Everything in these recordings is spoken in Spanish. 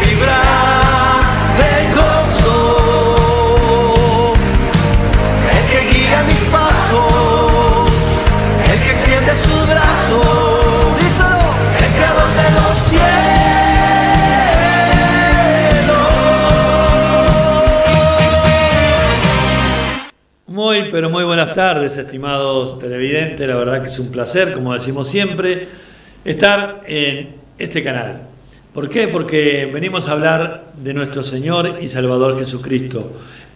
vibrar de gozo, el que guía mis pasos, el que extiende su brazo, díselo, el creador de los cielos. Muy, pero muy buenas tardes, estimados televidentes. La verdad que es un placer, como decimos siempre, estar en este canal. ¿Por qué? Porque venimos a hablar de nuestro Señor y Salvador Jesucristo.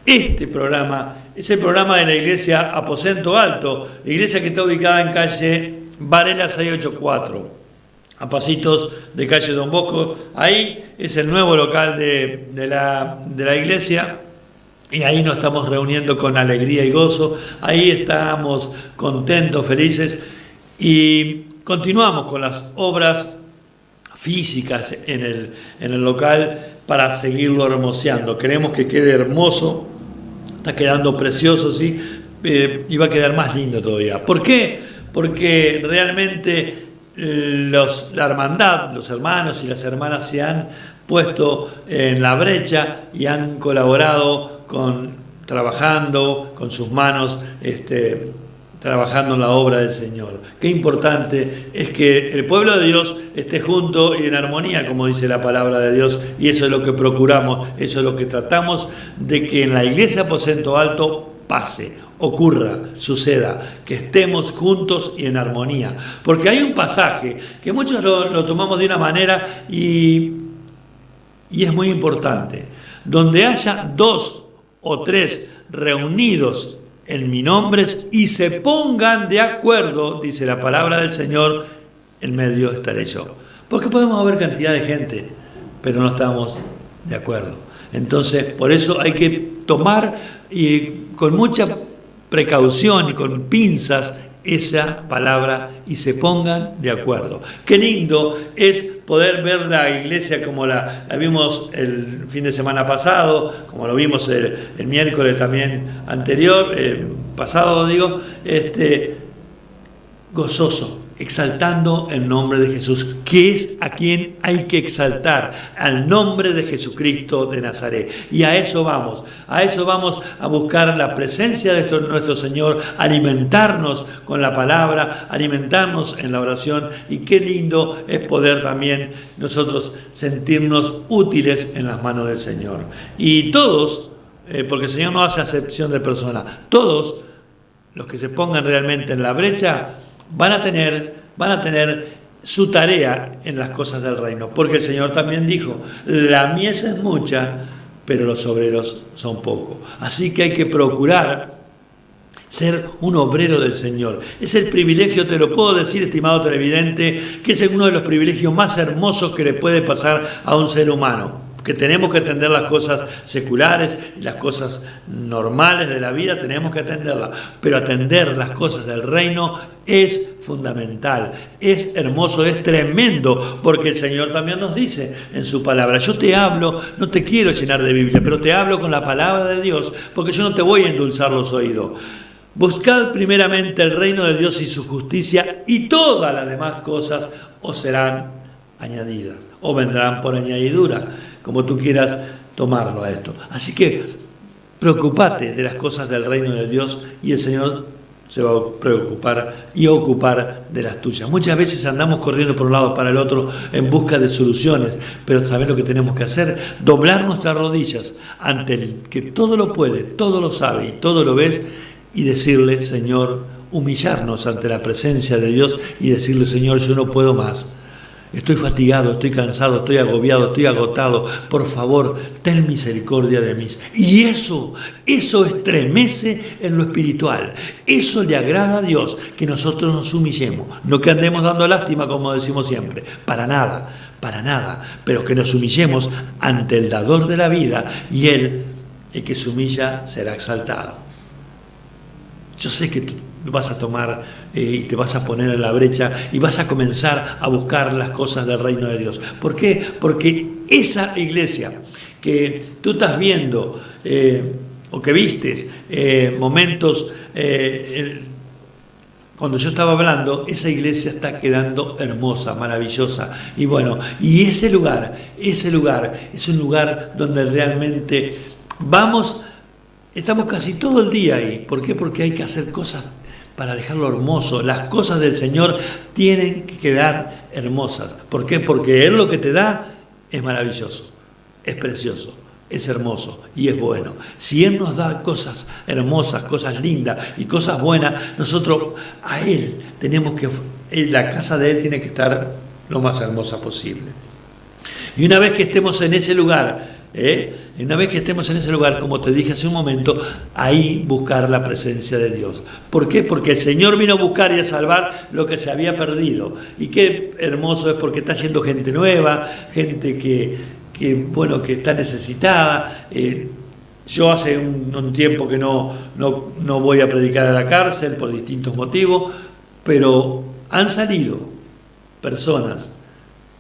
Este programa es el programa de la iglesia Aposento Alto, iglesia que está ubicada en calle Varela 684, a pasitos de calle Don Bosco. Ahí es el nuevo local de la iglesia. Y ahí nos estamos reuniendo con alegría y gozo, ahí estamos contentos, felices, y continuamos con las obras físicas en el local para seguirlo hermoseando. Queremos que quede hermoso, está quedando precioso, ¿sí? Y va a quedar más lindo todavía. ¿Por qué? Porque realmente la hermandad, los hermanos y las hermanas se han puesto en la brecha y han colaborado trabajando con sus manos, trabajando en la obra del Señor. Qué importante es que el pueblo de Dios esté junto y en armonía, como dice la palabra de Dios, y eso es lo que procuramos, eso es lo que tratamos de que en la iglesia Aposento Alto pase, ocurra, suceda, que estemos juntos y en armonía. Porque hay un pasaje que muchos lo tomamos de una manera y es muy importante. Donde haya 2 o 3 reunidos en mi nombre y se pongan de acuerdo, dice la palabra del Señor, en medio estaré yo. Porque podemos haber cantidad de gente, pero no estamos de acuerdo. Entonces, por eso hay que tomar con mucha precaución y con pinzas esa palabra y se pongan de acuerdo. Qué lindo es poder ver la iglesia como la vimos el fin de semana pasado, como lo vimos el miércoles también anterior, pasado digo, gozoso, exaltando el nombre de Jesús, que es a quien hay que exaltar, al nombre de Jesucristo de Nazaret. Y a eso vamos a buscar la presencia de nuestro Señor, alimentarnos con la palabra, alimentarnos en la oración, y qué lindo es poder también nosotros sentirnos útiles en las manos del Señor. Y todos, porque el Señor no hace acepción de personas, todos los que se pongan realmente en la brecha van a tener su tarea en las cosas del reino, porque el Señor también dijo, la mies es mucha, pero los obreros son pocos. Así que hay que procurar ser un obrero del Señor. Es el privilegio, te lo puedo decir, estimado televidente, que es uno de los privilegios más hermosos que le puede pasar a un ser humano. Que tenemos que atender las cosas seculares y las cosas normales de la vida, tenemos que atenderlas, pero atender las cosas del reino es fundamental, es hermoso, es tremendo, porque el Señor también nos dice en su palabra, yo te hablo, no te quiero llenar de Biblia, pero te hablo con la palabra de Dios, porque yo no te voy a endulzar los oídos. Buscad primeramente el reino de Dios y su justicia, y todas las demás cosas os serán añadidas, o vendrán por añadidura, como tú quieras tomarlo a esto. Así que preocupate de las cosas del reino de Dios y el Señor se va a preocupar y ocupar de las tuyas. Muchas veces andamos corriendo por un lado para el otro en busca de soluciones, pero ¿sabes lo que tenemos que hacer? Doblar nuestras rodillas ante el que todo lo puede, todo lo sabe y todo lo ves, y decirle, Señor, humillarnos ante la presencia de Dios y decirle, Señor, yo no puedo más. Estoy fatigado, estoy cansado, estoy agobiado, estoy agotado. Por favor, ten misericordia de mí. Y eso estremece en lo espiritual. Eso le agrada a Dios, que nosotros nos humillemos. No que andemos dando lástima, como decimos siempre. Para nada. Pero que nos humillemos ante el dador de la vida, y Él, el que se humilla, será exaltado. Yo sé que tú vas a tomar y te vas a poner en la brecha y vas a comenzar a buscar las cosas del reino de Dios. ¿Por qué? Porque esa iglesia que tú estás viendo o que vistes momentos cuando yo estaba hablando, esa iglesia está quedando hermosa, maravillosa. Y bueno, y ese lugar es un lugar donde realmente estamos casi todo el día ahí. ¿Por qué? Porque hay que hacer cosas para dejarlo hermoso. Las cosas del Señor tienen que quedar hermosas. ¿Por qué? Porque Él lo que te da es maravilloso, es precioso, es hermoso y es bueno. Si Él nos da cosas hermosas, cosas lindas y cosas buenas, nosotros a Él la casa de Él tiene que estar lo más hermosa posible. Y una vez que estemos en ese lugar, como te dije hace un momento, ahí buscar la presencia de Dios. ¿Por qué? Porque el Señor vino a buscar y a salvar lo que se había perdido. Y qué hermoso es, porque está yendo gente nueva, gente que está necesitada. Yo hace un tiempo que no voy a predicar a la cárcel por distintos motivos, pero han salido personas,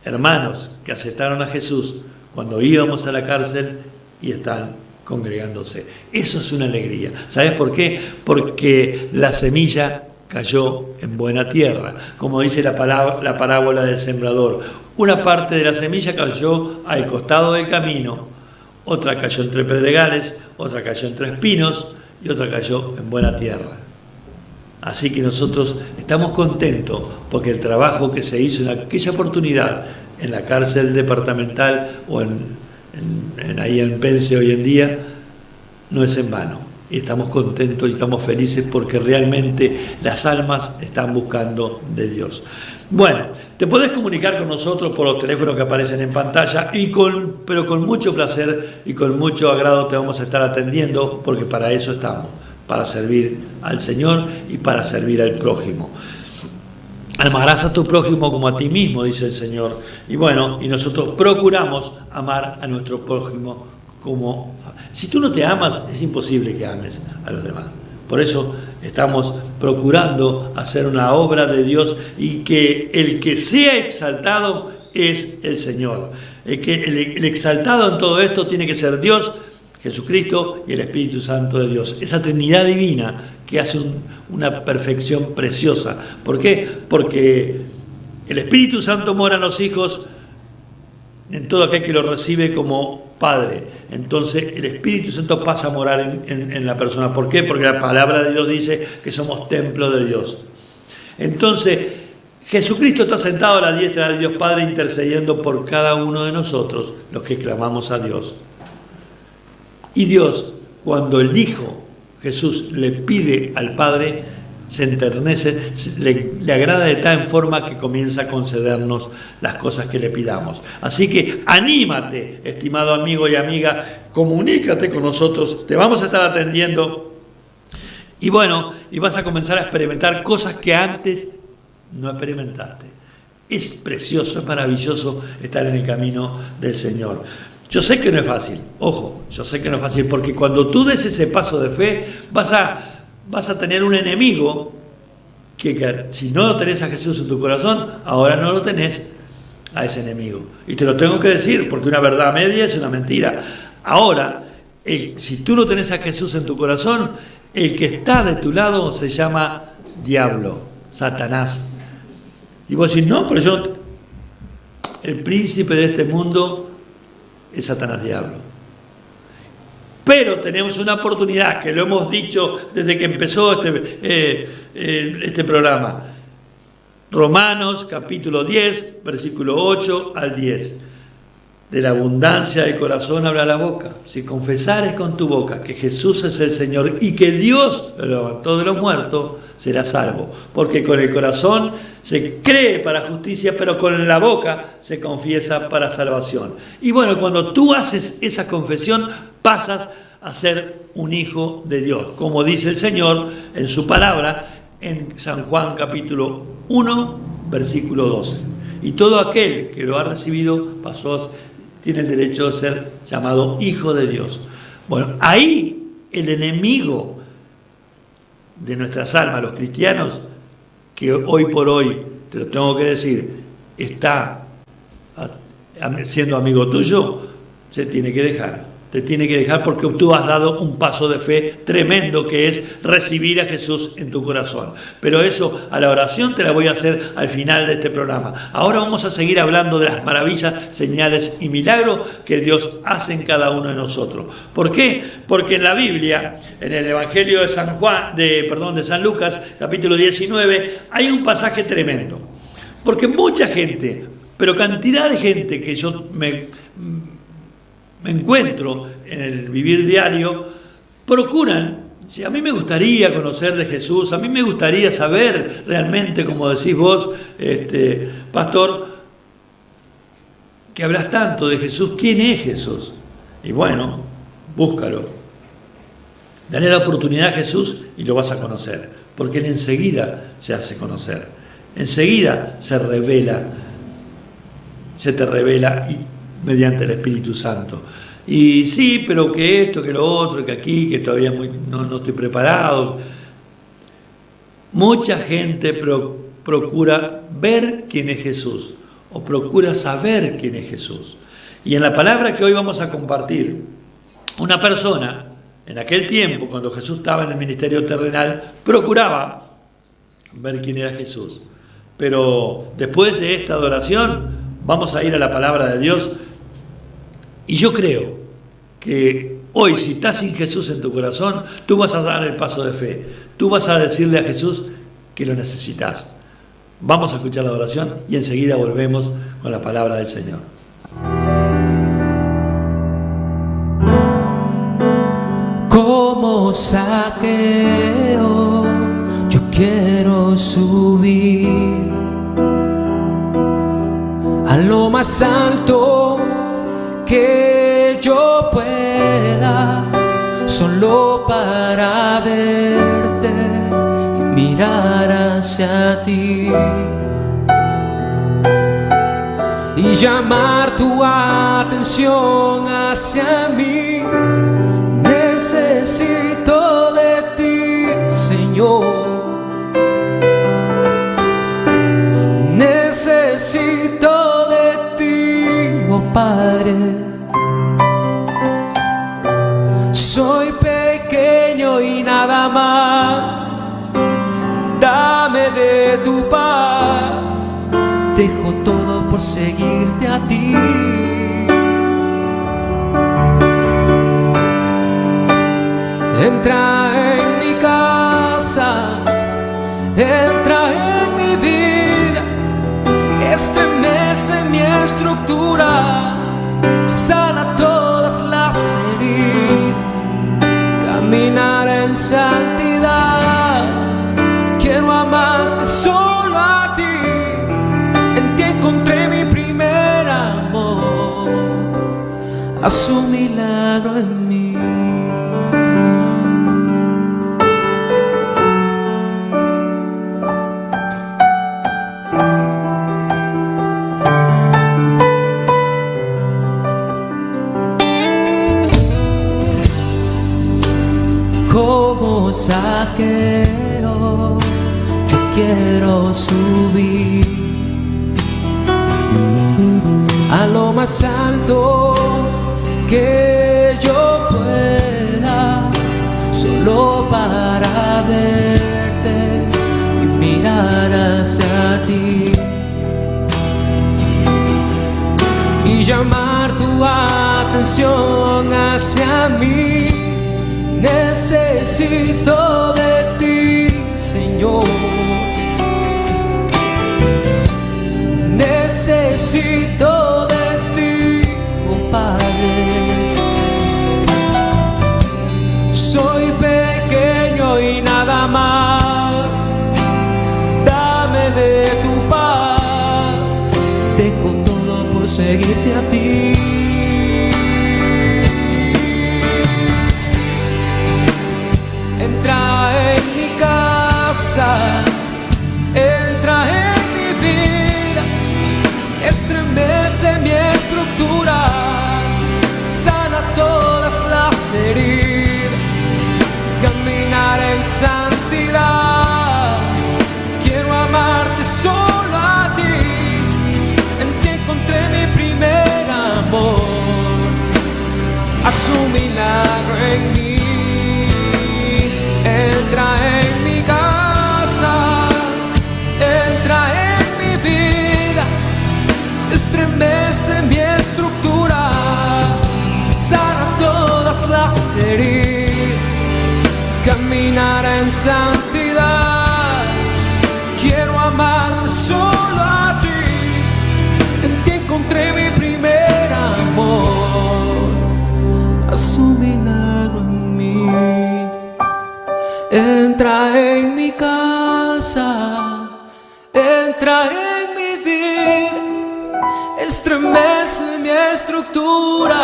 hermanos, que aceptaron a Jesús cuando íbamos a la cárcel y están congregándose. Eso es una alegría. ¿Sabes por qué? Porque la semilla cayó en buena tierra, como dice la parábola del sembrador. Una parte de la semilla cayó al costado del camino, otra cayó entre pedregales, otra cayó entre espinos y otra cayó en buena tierra. Así que nosotros estamos contentos porque el trabajo que se hizo en aquella oportunidad en la cárcel departamental o ahí en Pence hoy en día no es en vano. Y estamos contentos y estamos felices porque realmente las almas están buscando de Dios. Bueno, te podés comunicar con nosotros por los teléfonos que aparecen en pantalla, pero con mucho placer y con mucho agrado te vamos a estar atendiendo, porque para eso estamos, para servir al Señor y para servir al prójimo. Amarás a tu prójimo como a ti mismo, dice el Señor. Y bueno, y nosotros procuramos amar a nuestro prójimo como... Si tú no te amas, es imposible que ames a los demás. Por eso estamos procurando hacer una obra de Dios, y que el que sea exaltado es el Señor. El exaltado en todo esto tiene que ser Dios, Jesucristo y el Espíritu Santo de Dios. Esa Trinidad divina que hace una perfección preciosa. ¿Por qué? Porque el Espíritu Santo mora en los hijos, en todo aquel que lo recibe como Padre. Entonces el Espíritu Santo pasa a morar en la persona. ¿Por qué? Porque la palabra de Dios dice que somos templo de Dios. Entonces Jesucristo está sentado a la diestra de Dios Padre, intercediendo por cada uno de nosotros, los que clamamos a Dios. Y Dios, cuando el Hijo Jesús le pide al Padre, se enternece, le agrada de tal forma que comienza a concedernos las cosas que le pidamos. Así que anímate, estimado amigo y amiga, comunícate con nosotros, te vamos a estar atendiendo. Y bueno, y vas a comenzar a experimentar cosas que antes no experimentaste. Es precioso, es maravilloso estar en el camino del Señor. Yo sé que no es fácil, ojo, yo sé que no es fácil, porque cuando tú des ese paso de fe, vas a tener un enemigo que si no tenés a Jesús en tu corazón, ahora no lo tenés a ese enemigo. Y te lo tengo que decir, porque una verdad media es una mentira. Ahora, si tú no tenés a Jesús en tu corazón, el que está de tu lado se llama diablo, Satanás. Y vos decís, no, pero el príncipe de este mundo es Satanás, diablo. Pero tenemos una oportunidad, que lo hemos dicho desde que empezó este programa. Romanos capítulo 10, versículo 8 al 10. De la abundancia del corazón habla la boca. Si confesares con tu boca que Jesús es el Señor y que Dios lo levantó de los muertos, serás salvo. Porque con el corazón se cree para justicia, pero con la boca se confiesa para salvación. Y bueno, cuando tú haces esa confesión, pasas a ser un hijo de Dios, como dice el Señor en su palabra en San Juan capítulo 1, versículo 12. Y todo aquel que lo ha recibido tiene el derecho de ser llamado hijo de Dios. Bueno, ahí el enemigo de nuestras almas, los cristianos, que hoy por hoy, te lo tengo que decir, está siendo amigo tuyo, se tiene que dejar. te tiene que dejar porque tú has dado un paso de fe tremendo, que es recibir a Jesús en tu corazón. Pero eso, a la oración te la voy a hacer al final de este programa. Ahora vamos a seguir hablando de las maravillas, señales y milagros que Dios hace en cada uno de nosotros. ¿Por qué? Porque en la Biblia, en el Evangelio de San Lucas, capítulo 19, hay un pasaje tremendo. Porque mucha gente, pero cantidad de gente que yo me encuentro en el vivir diario, procuran, si a mí me gustaría conocer de Jesús, a mí me gustaría saber realmente, como decís vos, pastor, que hablas tanto de Jesús, ¿quién es Jesús? Y bueno, búscalo. Dale la oportunidad a Jesús y lo vas a conocer, porque Él enseguida se hace conocer, enseguida se te revela y mediante el Espíritu Santo. Y sí, pero que esto, que lo otro, que aquí, que todavía no estoy preparado. Mucha gente procura ver quién es Jesús, o procura saber quién es Jesús. Y en la palabra que hoy vamos a compartir, una persona, en aquel tiempo, cuando Jesús estaba en el ministerio terrenal, procuraba ver quién era Jesús. Pero después de esta adoración, vamos a ir a la palabra de Dios. Y yo creo que hoy, si estás sin Jesús en tu corazón, tú vas a dar el paso de fe. Tú vas a decirle a Jesús que lo necesitas. Vamos a escuchar la oración y enseguida volvemos con la palabra del Señor. Como Zaqueo, yo quiero subir a lo más alto que yo pueda, solo para verte y mirar hacia ti y llamar tu atención hacia mí. Necesito de ti, Señor. Necesito de ti, oh Padre. Soy pequeño y nada más. Dame de tu paz. Dejo todo por seguirte a ti. Entra en mi casa, entra en mi vida, estremece mi estructura, sana todas las heridas, caminar en santidad. Quiero amarte solo a ti, en ti encontré mi primer amor, haz un milagro en mí. Como Zaqueo, yo quiero subir a lo más alto que yo pueda, solo para verte y mirar hacia ti y llamar tu atención hacia mí. Necesito de ti, Señor. Necesito de ti, oh Padre. Soy pequeño y nada más. Dame de tu paz. Dejo todo por seguirte a ti. Entra en mi casa, entra en mi vida, estremece mi estructura, sana todas las heridas, caminar en santidad. Quiero amarte solo a ti, en ti encontré mi primer amor, haz un milagro en mí. Entra en mi casa, entra en mi vida, estremece mi estructura, sana todas las heridas, caminar en santidad. Quiero amarte solo a ti, en ti encontré mi primer amor. Haz un milagro en mí. Entra en mi casa, entra en mi vida, estremece mi estructura,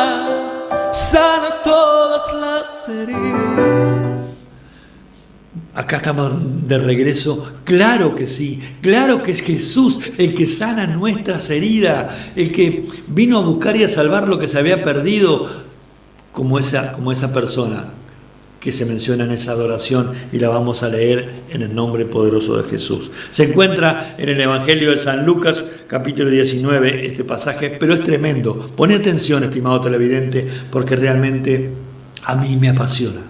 sana todas las heridas. Acá estamos de regreso. Claro que sí, claro que es Jesús el que sana nuestras heridas, el que vino a buscar y a salvar lo que se había perdido, como esa persona que se menciona en esa adoración, y la vamos a leer en el nombre poderoso de Jesús. Se encuentra en el Evangelio de San Lucas, capítulo 19, este pasaje, pero es tremendo. Pone atención, estimado televidente, porque realmente a mí me apasiona.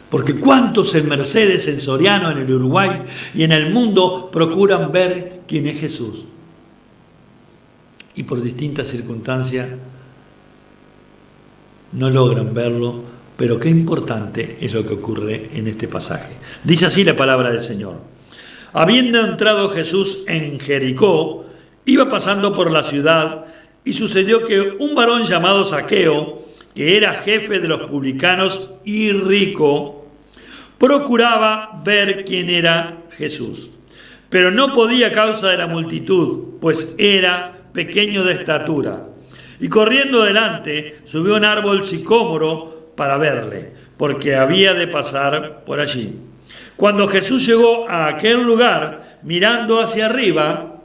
Porque cuántos en Mercedes, en Soriano, en el Uruguay y en el mundo procuran ver quién es Jesús. Y por distintas circunstancias no logran verlo, pero qué importante es lo que ocurre en este pasaje. Dice así la palabra del Señor. Habiendo entrado Jesús en Jericó, iba pasando por la ciudad, y sucedió que un varón llamado Zaqueo, que era jefe de los publicanos y rico, procuraba ver quién era Jesús, pero no podía a causa de la multitud, pues era pequeño de estatura. Y corriendo delante, subió a un árbol sicómoro para verle, porque había de pasar por allí. Cuando Jesús llegó a aquel lugar, mirando hacia arriba,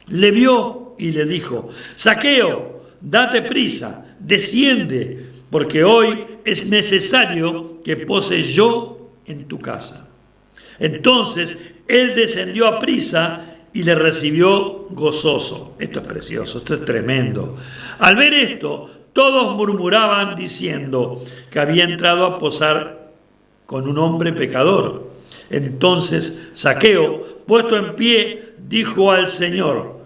le vio y le dijo: Zaqueo, date prisa, desciende, porque hoy es necesario que pose yo en tu casa. Entonces él descendió a prisa y le recibió gozoso. Esto es precioso, esto es tremendo. Al ver esto, todos murmuraban diciendo que había entrado a posar con un hombre pecador. Entonces Zaqueo, puesto en pie, dijo al Señor: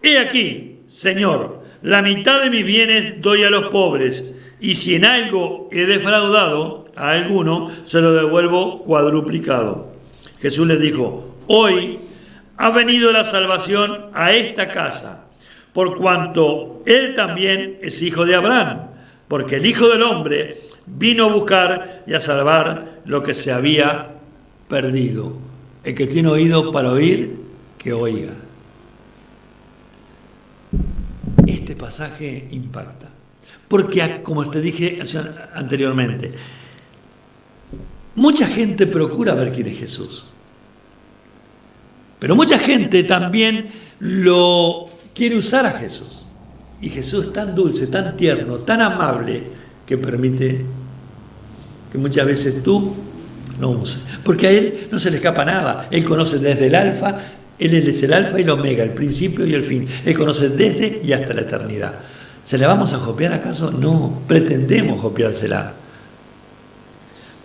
He aquí, Señor, la mitad de mis bienes doy a los pobres, y si en algo he defraudado a alguno, se lo devuelvo cuadruplicado. Jesús le dijo: Hoy ha venido la salvación a esta casa, por cuanto él también es hijo de Abraham, porque el Hijo del Hombre vino a buscar y a salvar lo que se había perdido. El que tiene oído para oír, que oiga. Este pasaje impacta, porque como te dije anteriormente, mucha gente procura ver quién es Jesús, pero mucha gente también lo quiere usar a Jesús. Y Jesús es tan dulce, tan tierno, tan amable, que permite que muchas veces tú no uses. Porque a Él no se le escapa nada. Él conoce desde el alfa, Él es el alfa y el omega, el principio y el fin. Él conoce desde y hasta la eternidad. ¿Se la vamos a copiar acaso? No, pretendemos copiársela.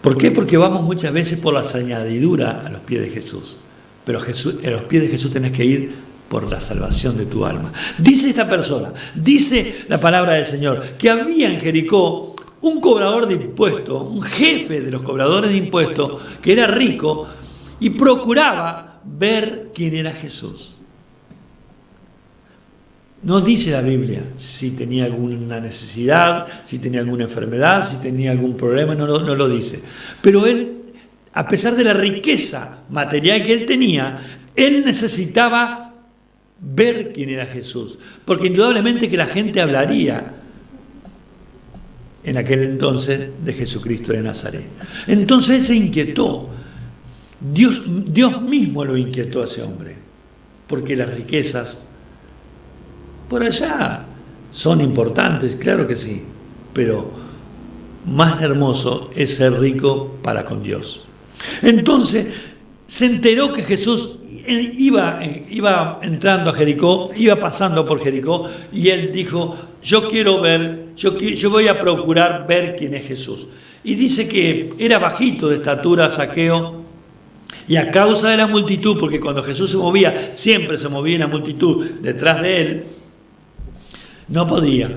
¿Por qué? Porque vamos muchas veces por las añadiduras a los pies de Jesús. Pero a los pies de Jesús tenés que ir por la salvación de tu alma. Dice esta persona, dice la palabra del Señor, que había en Jericó un cobrador de impuestos, un jefe de los cobradores de impuestos, que era rico y procuraba ver quién era Jesús. No dice la Biblia si tenía alguna necesidad, si tenía alguna enfermedad, si tenía algún problema, no lo dice. Pero él, a pesar de la riqueza material que él tenía, él necesitaba ver quién era Jesús, porque indudablemente que la gente hablaría en aquel entonces de Jesucristo de Nazaret. Entonces él se inquietó. Dios mismo lo inquietó a ese hombre, porque las riquezas por allá son importantes, claro que sí, pero más hermoso es ser rico para con Dios. Entonces se enteró que Jesús iba entrando a Jericó, iba pasando por Jericó, y él dijo: yo quiero ver, yo voy a procurar ver quién es Jesús. Y dice que era bajito de estatura Zaqueo, y a causa de la multitud, porque cuando Jesús se movía, siempre se movía una multitud detrás de él, no podía.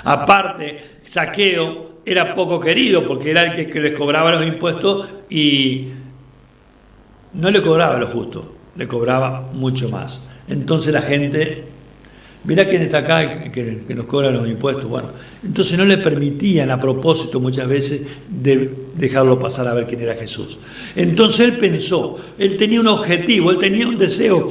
Aparte, Zaqueo era poco querido, porque era el que les cobraba los impuestos y no le cobraba lo justo, le cobraba mucho más. Entonces la gente, mirá quién está acá que nos cobra los impuestos. Bueno, entonces no le permitían a propósito muchas veces de dejarlo pasar a ver quién era Jesús. Entonces él pensó, él tenía un objetivo, él tenía un deseo,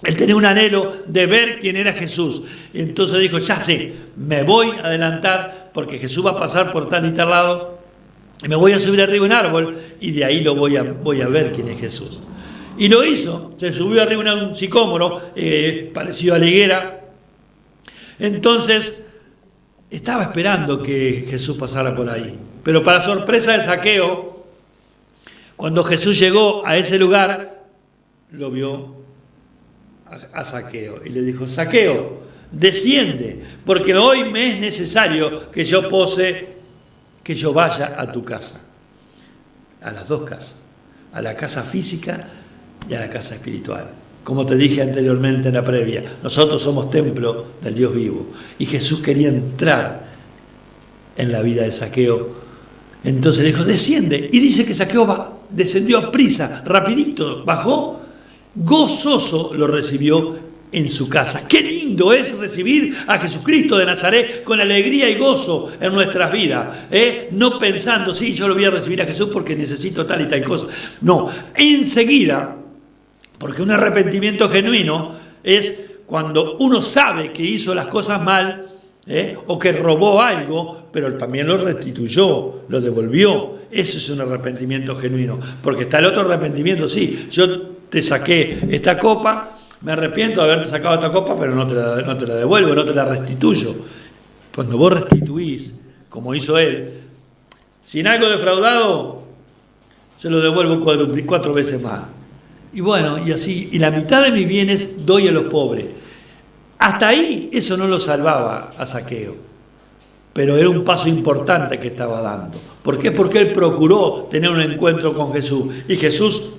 él tenía un anhelo de ver quién era Jesús. Y entonces dijo, ya sé, me voy a adelantar porque Jesús va a pasar por tal y tal lado, y me voy a subir arriba de un árbol y de ahí lo voy a ver quién es Jesús. Y lo hizo, se subió arriba de un sicómoro parecido a la higuera. Entonces estaba esperando que Jesús pasara por ahí. Pero para sorpresa de Zaqueo, cuando Jesús llegó a ese lugar, lo vio a Zaqueo y le dijo, Zaqueo, desciende, porque hoy me es necesario que yo vaya a tu casa. A las dos casas, a la casa física y a la casa espiritual. Como te dije anteriormente en la previa, nosotros somos templo del Dios vivo. Y Jesús quería entrar en la vida de Zaqueo. Entonces le dijo, desciende. Y dice que Zaqueo descendió a prisa, rapidito, bajó, gozoso lo recibió en su casa. Qué lindo es recibir a Jesucristo de Nazaret con alegría y gozo en nuestras vidas, no pensando, sí, yo lo voy a recibir a Jesús porque necesito tal y tal cosa. No, enseguida, porque un arrepentimiento genuino es cuando uno sabe que hizo las cosas mal, o que robó algo, pero también lo restituyó, lo devolvió. Eso es un arrepentimiento genuino. Porque está el otro arrepentimiento, sí, yo te saqué esta copa, me arrepiento de haberte sacado esta copa, pero no te la devuelvo, no te la restituyo. Cuando vos restituís, como hizo él, sin algo defraudado, se lo devuelvo 4 veces más. Y bueno, y así, y la mitad de mis bienes doy a los pobres. Hasta ahí eso no lo salvaba a Zaqueo, pero era un paso importante que estaba dando. ¿Por qué? Porque él procuró tener un encuentro con Jesús, y Jesús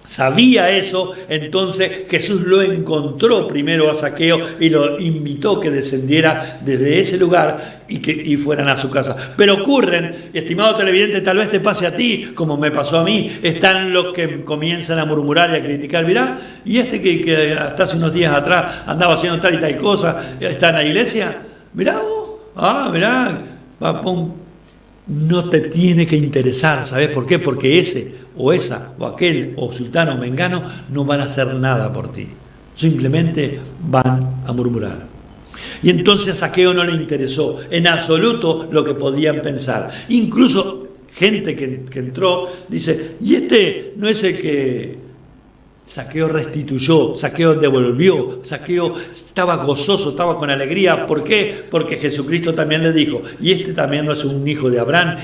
sabía eso. Entonces Jesús lo encontró primero a Zaqueo y lo invitó que descendiera desde ese lugar y fueran a su casa. Pero ocurren, estimado televidente, tal vez te pase a ti como me pasó a mí, están los que comienzan a murmurar y a criticar, mirá, y que hasta hace unos días atrás andaba haciendo tal y tal cosa, está en la iglesia, mirá vos, mirá, no te tiene que interesar. ¿Sabes por qué? Porque ese o esa, o aquel, o sultano, o mengano, no van a hacer nada por ti. Simplemente van a murmurar. Y entonces a Zaqueo no le interesó en absoluto lo que podían pensar. Incluso gente que entró, dice, y este no es el que Zaqueo restituyó, Zaqueo devolvió, Zaqueo estaba gozoso, estaba con alegría. ¿Por qué? Porque Jesucristo también le dijo, y este también no es un hijo de Abraham,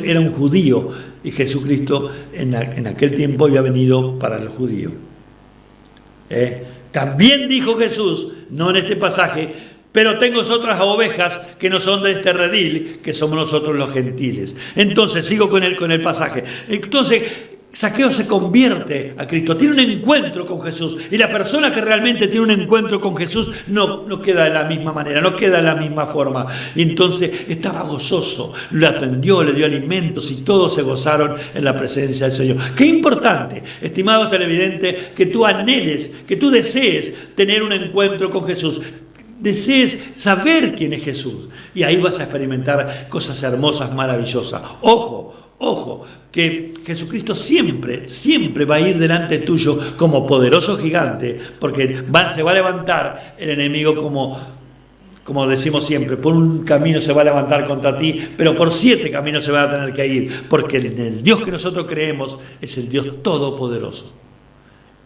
era un judío, y Jesucristo en aquel tiempo había venido para el judío. También dijo Jesús, no en este pasaje, pero tengo otras ovejas que no son de este redil, que somos nosotros los gentiles. Entonces, sigo con el pasaje. Entonces, Zaqueo se convierte a Cristo, tiene un encuentro con Jesús, y la persona que realmente tiene un encuentro con Jesús no queda de la misma manera, no queda de la misma forma. Y entonces estaba gozoso, lo atendió, le dio alimentos y todos se gozaron en la presencia del Señor. Qué importante, estimados televidentes, que tú anheles, que tú desees tener un encuentro con Jesús. Desees saber quién es Jesús, y ahí vas a experimentar cosas hermosas, maravillosas. Ojo, que Jesucristo siempre va a ir delante tuyo como poderoso gigante, porque se va a levantar el enemigo como decimos siempre, por un camino se va a levantar contra ti, pero por 7 caminos se va a tener que ir, porque el Dios que nosotros creemos es el Dios todopoderoso.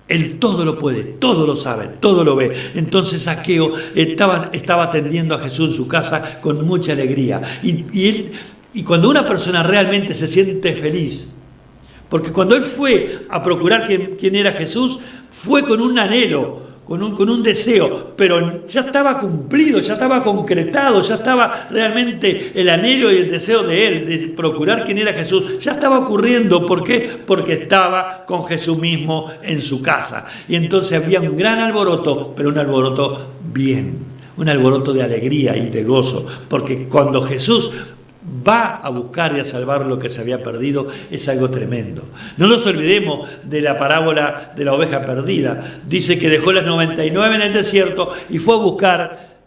Él todo lo puede, todo lo sabe, todo lo ve. Entonces Zaqueo estaba atendiendo a Jesús en su casa con mucha alegría. Y cuando una persona realmente se siente feliz, porque cuando él fue a procurar quién era Jesús, fue con un anhelo, con un deseo, pero ya estaba cumplido, ya estaba concretado, ya estaba realmente el anhelo y el deseo de él, de procurar quién era Jesús, ya estaba ocurriendo. ¿Por qué? Porque estaba con Jesús mismo en su casa. Y entonces había un gran alboroto, pero un alboroto bien, un alboroto de alegría y de gozo, porque cuando Jesús va a buscar y a salvar lo que se había perdido, es algo tremendo. No nos olvidemos de la parábola de la oveja perdida. Dice que dejó las 99 en el desierto y fue a buscar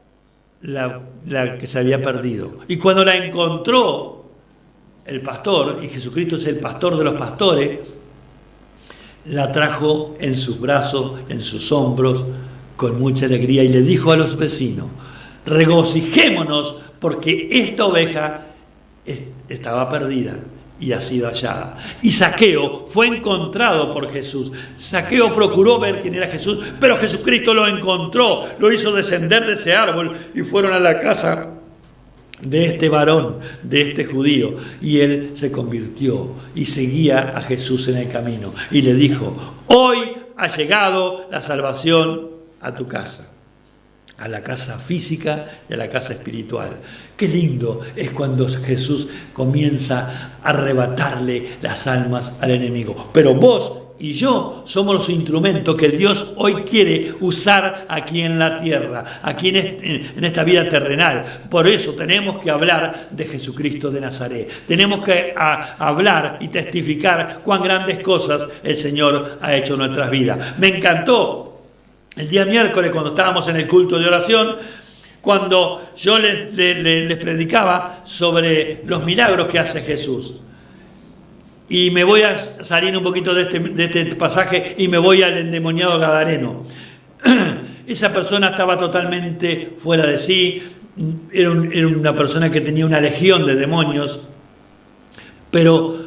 la que se había perdido. Y cuando la encontró el pastor, y Jesucristo es el pastor de los pastores, la trajo en sus brazos, en sus hombros, con mucha alegría, y le dijo a los vecinos: regocijémonos porque esta oveja estaba perdida y ha sido hallada. Y Zaqueo fue encontrado por Jesús. Zaqueo procuró ver quién era Jesús, pero Jesucristo lo encontró, lo hizo descender de ese árbol y fueron a la casa de este varón, de este judío, y él se convirtió y seguía a Jesús en el camino y le dijo: hoy ha llegado la salvación a tu casa, a la casa física y a la casa espiritual. Qué lindo es cuando Jesús comienza a arrebatarle las almas al enemigo. Pero vos y yo somos los instrumentos que Dios hoy quiere usar aquí en la tierra, aquí en esta vida terrenal. Por eso tenemos que hablar de Jesucristo de Nazaret. Tenemos que hablar y testificar cuán grandes cosas el Señor ha hecho en nuestras vidas. Me encantó el día miércoles, cuando estábamos en el culto de oración, cuando yo les predicaba sobre los milagros que hace Jesús. Y me voy a salir un poquito de este pasaje y me voy al endemoniado gadareno. Esa persona estaba totalmente fuera de sí, era una persona que tenía una legión de demonios, pero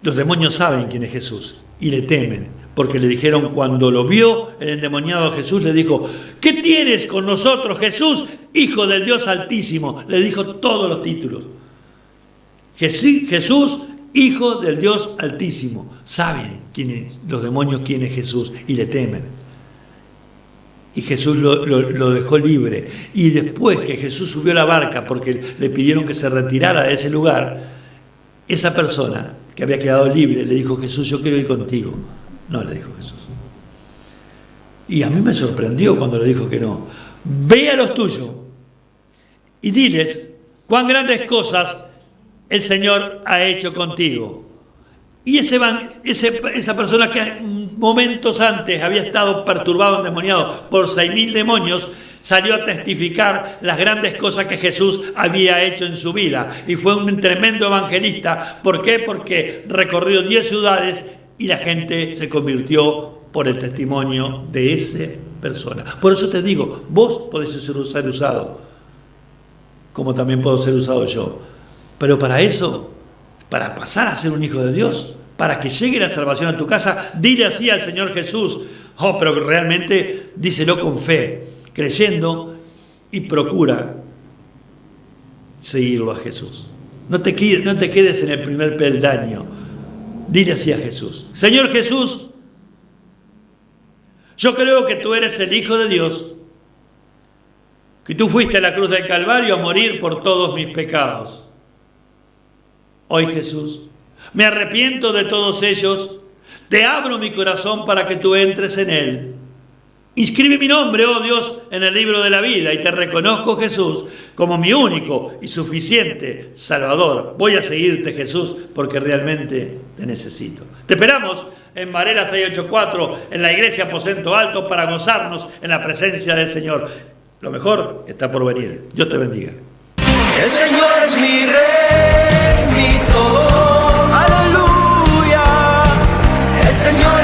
los demonios saben quién es Jesús y le temen. Porque le dijeron, cuando lo vio el endemoniado Jesús, le dijo: ¿qué tienes con nosotros, Jesús, Hijo del Dios Altísimo? Le dijo todos los títulos. Jesús, Hijo del Dios Altísimo. Saben los demonios quién es Jesús y le temen. Y Jesús lo dejó libre. Y después que Jesús subió a la barca, porque le pidieron que se retirara de ese lugar, esa persona que había quedado libre le dijo: Jesús, yo quiero ir contigo. No, le dijo Jesús. Y a mí me sorprendió cuando le dijo que no. Ve a los tuyos y diles cuán grandes cosas el Señor ha hecho contigo. Y esa persona que momentos antes había estado perturbado, endemoniado por 6.000 demonios, salió a testificar las grandes cosas que Jesús había hecho en su vida. Y fue un tremendo evangelista. ¿Por qué? Porque recorrió 10 ciudades y la gente se convirtió por el testimonio de esa persona. Por eso te digo, vos podés ser usado, como también puedo ser usado yo. Pero para eso, para pasar a ser un hijo de Dios, para que llegue la salvación a tu casa, dile así al Señor Jesús. Pero realmente díselo con fe, creyendo, y procura seguirlo a Jesús. No te quedes en el primer peldaño. Dile así a Jesús: Señor Jesús, yo creo que tú eres el Hijo de Dios, que tú fuiste a la cruz del Calvario a morir por todos mis pecados. Hoy, Jesús, me arrepiento de todos ellos, te abro mi corazón para que tú entres en él. Inscribe mi nombre, oh Dios, en el libro de la vida, y te reconozco, Jesús, como mi único y suficiente Salvador. Voy a seguirte, Jesús, porque realmente te necesito. Te esperamos en Varela 684, en la iglesia Aposento Alto, para gozarnos en la presencia del Señor. Lo mejor está por venir. Dios te bendiga. El Señor es mi Rey, mi todo, aleluya. El Señor